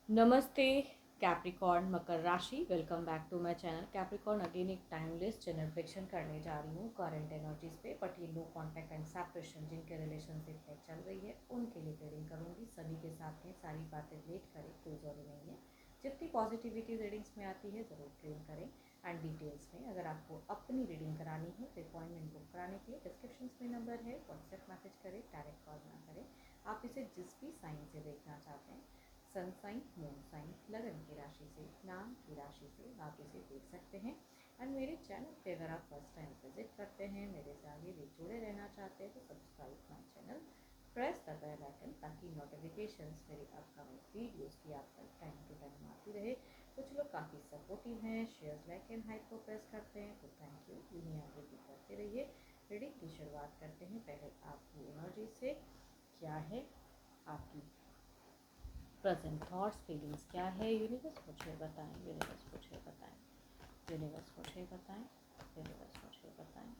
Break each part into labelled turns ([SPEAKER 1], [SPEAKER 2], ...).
[SPEAKER 1] नमस्ते कैप्रिकॉर्न मकर राशि, welcome back to my channel Capricorn. Again एक टाइमलेस चैनल प्रेडिक्शन करने जा रही हूँ करंट एनर्जीज पे, बट ये लो कॉन्टैक्ट एंड सेपरेशन जिनके रिलेशनशिप में चल रही है उनके लिए ट्रेडिंग करूँगी। सभी के साथ में सारी बातें रिलेट करें, कोई जरूरी नहीं है। जितनी पॉजिटिविटी रीडिंग्स में आती है ज़रूर क्लेम करें। एंड डिटेल्स में अगर आपको अपनी रीडिंग करानी है तो अपॉइंटमेंट बुक कराने के लिए डिस्क्रिप्शन में नंबर है, व्हाट्सएप मैसेज करें, डायरेक्ट कॉल ना करें। आप इसे जिस भी साइन से देखना चाहते हैं, सन साइन, मून साइन, लगन की राशि से, नाम की राशि से आप इसे देख सकते हैं। एंड मेरे चैनल पे अगर आप फर्स्ट टाइम विजिट करते हैं, मेरे से आगे भी जुड़े रहना चाहते हैं तो subscribe my channel, press the bell icon ताकि नोटिफिकेशंस मेरी अपकमिंग वीडियोस की आप तक टाइम टू टाइम आती रहे। कुछ लोग काफ़ी सपोर्टिव हैं, शेयर्स लाइक एंड हाइप को प्रेस करते हैं, तो थैंक यू, इन्हें आगे भी करते रहिए। रीडिंग की शुरुआत करते हैं। पहले आपकी एनर्जी से क्या है आपकी प्रेजेंट थॉट्स फीलिंग्स क्या है, यूनिवर्स मुझे बताएं, यूनिवर्स मुझे बताएं, यूनिवर्स मुझे बताएं, यूनिवर्स मुझे बताएं।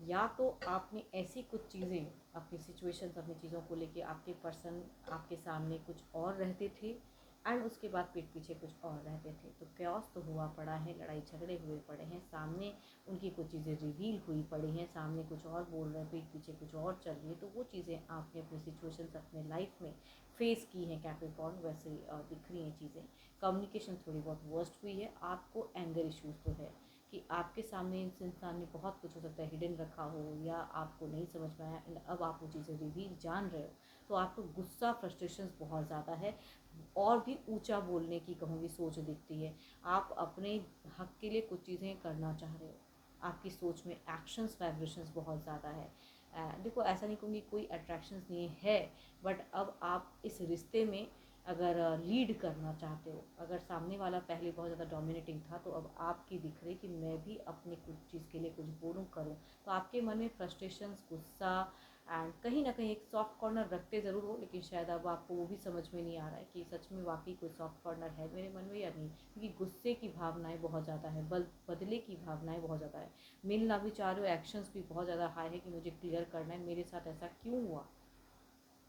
[SPEAKER 1] या तो आपने ऐसी कुछ चीज़ें, अपनी सिचुएशंस, अपनी चीज़ों को लेके आपके पर्सन आपके सामने कुछ और रहते थे एंड उसके बाद पीठ पीछे कुछ और रहते थे, तो क्योस तो हुआ पड़ा है, लड़ाई झगड़े हुए पड़े हैं, सामने उनकी कुछ चीज़ें रिवील हुई पड़ी हैं, सामने कुछ और बोल रहे हैं, पीठ पीछे कुछ और चल रही है। तो वो चीज़ें आपने अपनी सिचुएशंस अपने लाइफ में फेस की हैं कैप्रिकॉर्न, वैसे दिख रही हैं चीज़ें। कम्युनिकेशन थोड़ी बहुत वर्स्ट हुई है, आपको एंगर इश्यूज तो है कि आपके सामने इस इंसान ने बहुत कुछ हो सकता है हिडन रखा हो या आपको नहीं समझ में आया एंड अब आप वो चीज़ें रिवील जान रहे हो, तो आपको गुस्सा, फ्रस्ट्रेशन बहुत ज़्यादा है और भी ऊंचा बोलने की कहूँगी सोच दिखती है। आप अपने हक के लिए कुछ चीज़ें करना चाह रहे हो, आपकी सोच में एक्शंस, वाइब्रेशंस बहुत ज़्यादा है। देखो, ऐसा नहीं कहूँगी कोई अट्रैक्शंस नहीं है, बट अब आप इस रिश्ते में अगर लीड करना चाहते हो, अगर सामने वाला पहले बहुत ज़्यादा डोमिनेटिंग था तो अब आपकी दिख रही कि मैं भी अपनी कुछ चीज़ के लिए कुछ बोलूँ, करूँ। तो आपके मन में फ्रस्ट्रेशंस, गुस्सा एंड कहीं ना कहीं एक सॉफ्ट कॉर्नर रखते ज़रूर हो, लेकिन शायद अब आपको वो भी समझ में नहीं आ रहा है कि सच में वाकई कोई सॉफ्ट कॉर्नर है मेरे मन में या नहीं, क्योंकि गुस्से की भावनाएं बहुत ज़्यादा है, बदले की भावनाएं बहुत ज़्यादा है, मिलना भी चाह रहे हो, एक्शंस भी बहुत ज़्यादा हाई है कि मुझे क्लियर करना है मेरे साथ ऐसा क्यों हुआ।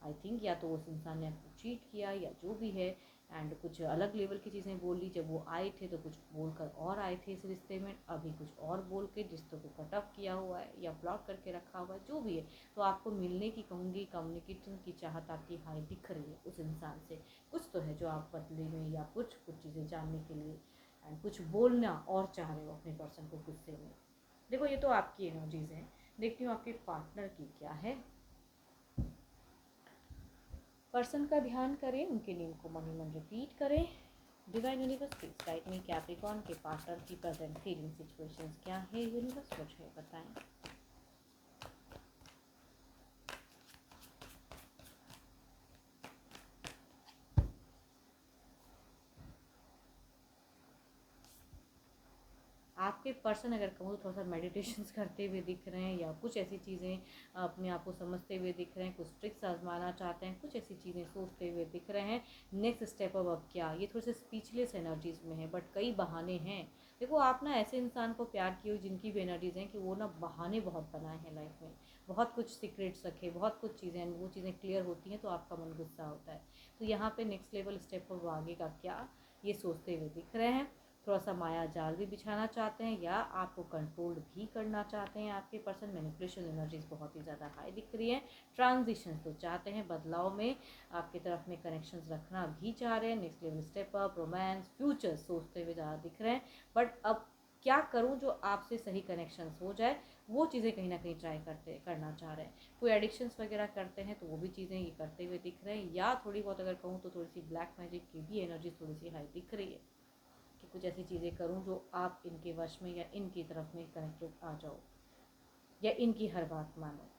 [SPEAKER 1] आई थिंक या तो उस इंसान ने आपको चीट किया या जो भी है, एंड कुछ अलग लेवल की चीज़ें बोल ली। जब वो आए थे तो कुछ बोलकर और आए थे इस रिश्ते में, अभी कुछ और बोल के रिश्ते को कट ऑफ किया हुआ है या ब्लॉक करके रखा हुआ है, जो भी है। तो आपको मिलने की कहूँगी, कम्युनिकेशन की चाहत आपकी हाई दिख रही है उस इंसान से। कुछ तो है जो आप बदले में या कुछ कुछ चीज़ें जानने के लिए एंड कुछ बोलना और चाह रहे हो अपने पर्सन को गुस्से में। देखो, ये तो आपकी एनर्जीज हैं। देखती हूँ आपके पार्टनर की क्या है। पर्सन का ध्यान करें, उनके नेम को मन ही मन रिपीट करें। Divine universe please guide me, Capricorn के पार्टनर की प्रेजेंट फीलिंग सिचुएशंस क्या है, यूनिवर्स मुझे बताएं। आपके पर्सन अगर कहूँ तो थोड़ा सा मेडिटेशंस करते हुए दिख रहे हैं या कुछ ऐसी चीज़ें अपने आप को समझते हुए दिख रहे हैं, कुछ ट्रिक्स आजमाना चाहते हैं, कुछ ऐसी चीज़ें सोचते हुए दिख रहे हैं। नेक्स्ट स्टेप अब क्या, ये थोड़े से स्पीचलेस एनर्जीज में है, बट कई बहाने हैं। देखो, आप ना ऐसे इंसान को प्यार किए हो जिनकी भी एनर्जीज हैं कि वो ना बहाने बहुत बनाए हैं लाइफ में, बहुत कुछ सीक्रेट्स रखे, बहुत कुछ चीज़ें, वो चीज़ें क्लियर होती हैं तो आपका मन गुस्सा होता है। तो यहाँ पे नेक्स्ट लेवल स्टेप अब आगे का क्या, ये सोचते हुए दिख रहे हैं। थोड़ा सा माया जाल भी बिछाना चाहते हैं या आपको कंट्रोल भी करना चाहते हैं। आपके पर्सन मैनिपुलेशन एनर्जीज बहुत ही ज़्यादा हाई दिख रही है। ट्रांजिशन तो चाहते हैं, बदलाव में आपकी तरफ में कनेक्शंस रखना भी चाह रहे हैं। Next level step up, romance, future सोचते हुए ज़्यादा दिख रहे हैं। बट अब क्या करूं जो आपसे सही कनेक्शंस हो जाए, वो चीज़ें कहीं ना कहीं ट्राई करना चाह रहे हैं। कोई एडिक्शंस वगैरह करते हैं तो वो भी चीज़ें ये करते हुए दिख रहे हैं, या थोड़ी बहुत अगर कहूँ तो थोड़ी सी ब्लैक मैजिक की भी एनर्जी थोड़ी सी हाई दिख रही है कि कुछ ऐसी चीज़ें करूं जो आप इनके वश में या इनकी तरफ में कनेक्टेड आ जाओ या इनकी हर बात मानो।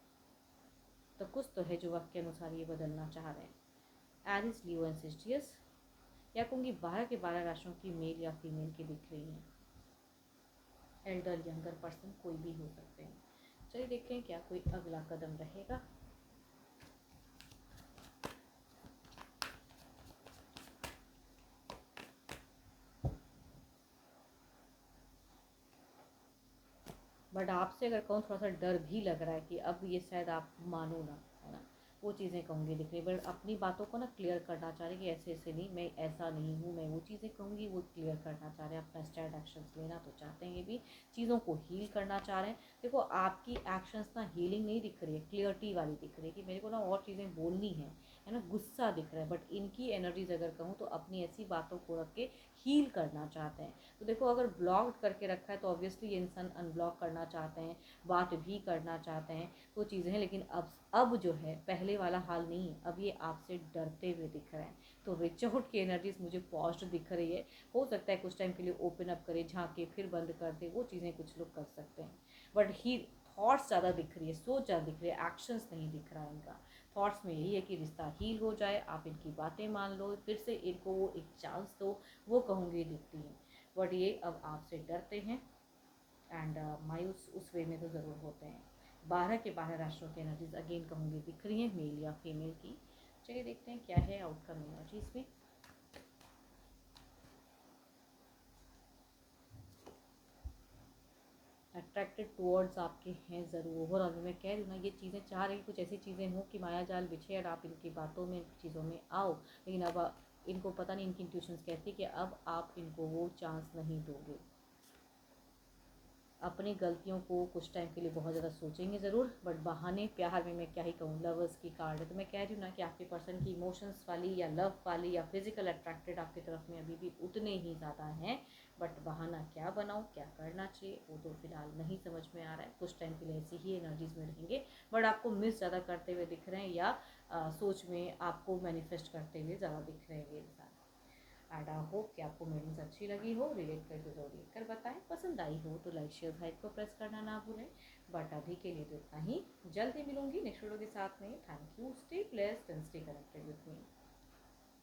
[SPEAKER 1] तो कुछ तो है जो वक्त के अनुसार ये बदलना चाह रहे हैं। एरिस, लियो एंड सिस्टियस, या कहूँगी 12 के 12 राशियों की मेल या फीमेल की दिख रही हैं। एल्डर, यंगर पर्सन कोई भी हो सकते हैं। चलिए देखते हैं क्या कोई अगला कदम रहेगा। बट आपसे अगर कहूँ थोड़ा सा डर भी लग रहा है कि अब ये शायद आप मानो ना, है ना, वो चीज़ें कहूँगी दिख रही। बट अपनी बातों को ना क्लियर करना चाह रहे कि ऐसे ऐसे नहीं, मैं ऐसा नहीं हूँ, मैं वो चीज़ें कहूँगी वो क्लियर करना चाह रहे हैं, अपना स्टैंड एक्शंस लेना तो चाहते हैं, ये भी चीज़ों को हील करना चाह रहे हैं। देखो आपकी एक्शंस ना हीलिंग नहीं दिख रही है, क्लियरिटी वाली दिख रही है कि मेरे को ना और चीज़ें बोलनी है ना, गुस्सा दिख रहा है। बट इनकी एनर्जीज अगर कहूँ तो अपनी ऐसी बातों को रख के हील करना चाहते हैं। तो देखो अगर ब्लॉक करके रखा है तो ऑब्वियसली ये इंसान अनब्लॉक करना चाहते हैं, बात भी करना चाहते हैं, तो चीज़ें हैं। लेकिन अब जो है पहले वाला हाल नहीं है, अब ये आपसे डरते हुए दिख रहे हैं। तो रीच आउट की एनर्जीज मुझे पॉजिटिव दिख रही है। हो सकता है कुछ टाइम के लिए ओपन अप करे, झांके, फिर बंद कर दे, वो चीज़ें कुछ लोग कर सकते हैं। बट ही थॉट्स ज़्यादा दिख रही है, सोच ज़्यादा दिख रही है, एक्शंस नहीं दिख रहा है इनका। थॉट्स में यही है कि रिश्ता हील हो जाए, आप इनकी बातें मान लो, फिर से इनको वो एक चांस दो, वो कहूँगी दिखती है। बट ये अब आपसे डरते हैं एंड मायूस उस वे में तो ज़रूर होते हैं। 12 के 12 राशियों की एनर्जीज अगेन कहूँगी दिख रही हैं, मेल या फीमेल की। चलिए देखते हैं क्या है आउटकम एनर्जीज में। अट्रैक्टेड टुवर्ड्स आपके हैं ज़रूर। और अभी मैं कह रही हूँ ना, ये चीज़ें चाह रही कुछ ऐसी चीज़ें हों कि माया जाल बिछे और आप इनकी बातों में चीज़ों में आओ। लेकिन अब इनको पता नहीं, इनकी इंट्यूशंस कहती है कि अब आप इनको वो चांस नहीं दोगे। अपनी गलतियों को कुछ टाइम के लिए बहुत ज़्यादा सोचेंगे ज़रूर, बट बहाने प्यार में मैं क्या ही कहूँ, लवर्स की कार्ड है। तो मैं कह रही हूँ ना कि आपके पर्सन की इमोशंस वाली या लव वाली या फिजिकल अट्रैक्टेड आपकी तरफ में अभी भी उतने ही ज़्यादा हैं। बट बहाना क्या बनाऊँ, क्या करना चाहिए, वो तो फिलहाल नहीं समझ में आ रहा है। कुछ टाइम के लिए ऐसी ही एनर्जीज में रहेंगे, बट आपको मिस ज़्यादा करते हुए दिख रहे हैं, या सोच में आपको मैनिफेस्ट करते हुए ज़्यादा दिख रहे हैं ये इंसान। एंड आई होप कि आपको मीनिंग्स अच्छी लगी हो, रिलेट करके ज़रूर लिख कर बताएं। पसंद आई हो तो लाइक शेयर हाइप को प्रेस करना ना भूलें। बट अभी के लिए तो इतना ही, जल्द ही मिलूंगी नेक्स्ट वीडियो के साथ में। Thank you, stay blessed and stay connected with me.